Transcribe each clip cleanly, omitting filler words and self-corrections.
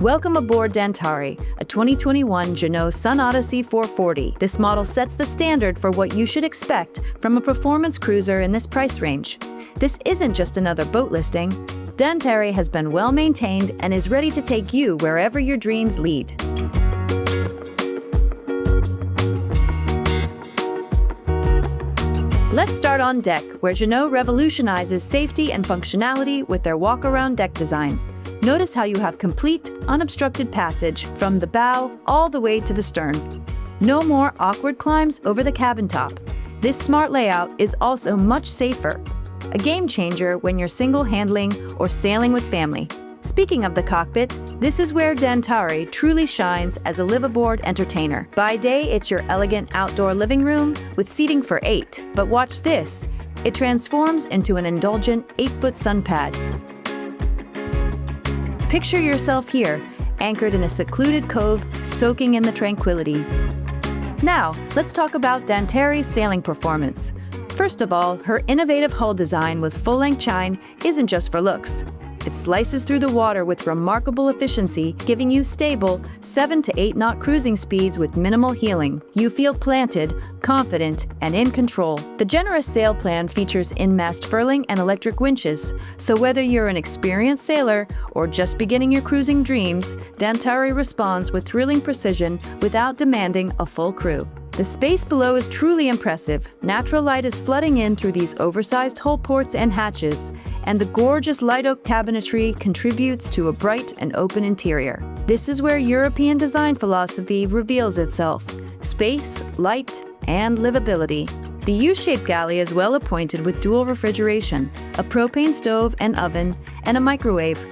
Welcome aboard Dantari, a 2021 Jeanneau Sun Odyssey 440. This model sets the standard for what you should expect from a performance cruiser in this price range. This isn't just another boat listing. Dantari has been well maintained and is ready to take you wherever your dreams lead. Let's start on deck, where Jeanneau revolutionizes safety and functionality with their walk-around deck design. Notice how you have complete, unobstructed passage from the bow all the way to the stern. No more awkward climbs over the cabin top. This smart layout is also much safer, a game changer when you're single-handling or sailing with family. Speaking of the cockpit, this is where Dantari truly shines as a live-aboard entertainer. By day, it's your elegant outdoor living room with seating for 8. But watch this. It transforms into an indulgent 8-foot sunpad. Picture yourself here, anchored in a secluded cove, soaking in the tranquility. Now, let's talk about Dantari's sailing performance. First of all, her innovative hull design with full-length chine isn't just for looks. It slices through the water with remarkable efficiency, giving you stable 7 to 8 knot cruising speeds with minimal heeling. You feel planted, confident, and in control. The generous sail plan features in-mast furling and electric winches, so whether you're an experienced sailor or just beginning your cruising dreams, Dantari responds with thrilling precision without demanding a full crew. The space below is truly impressive. Natural light is flooding in through these oversized hull ports and hatches, and the gorgeous light oak cabinetry contributes to a bright and open interior. This is where European design philosophy reveals itself: space, light, and livability. The U-shaped galley is well appointed with dual refrigeration, a propane stove and oven, and a microwave.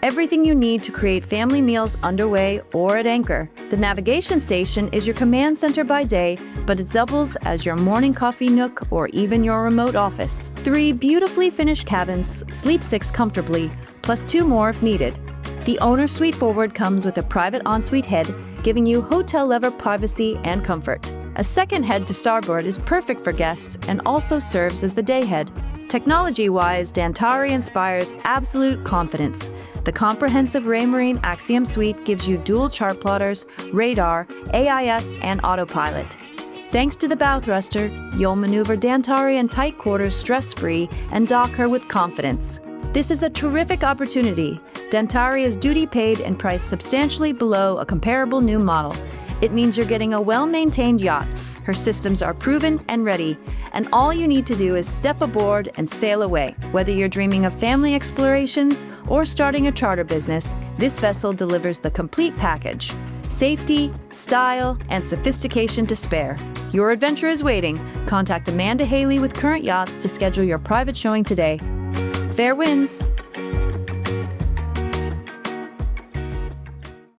Everything you need to create family meals underway or at anchor. The navigation station is your command center by day, but it doubles as your morning coffee nook or even your remote office. 3 beautifully finished cabins sleep 6 comfortably, plus 2 more if needed. The owner suite forward comes with a private ensuite head, giving you hotel-level privacy and comfort. A second head to starboard is perfect for guests and also serves as the day head. Technology-wise, Dantari inspires absolute confidence. The comprehensive Raymarine Axiom suite gives you dual chart plotters, radar, AIS, and autopilot. Thanks to the bow thruster, you'll maneuver Dantari in tight quarters stress-free and dock her with confidence. This is a terrific opportunity. Dantari is duty-paid and priced substantially below a comparable new model. It means you're getting a well-maintained yacht. Her systems are proven and ready, and all you need to do is step aboard and sail away. Whether you're dreaming of family explorations or starting a charter business, this vessel delivers the complete package: safety, style, and sophistication to spare. Your adventure is waiting. Contact Amanda Haley with Current Yachts to schedule your private showing today. Fair winds!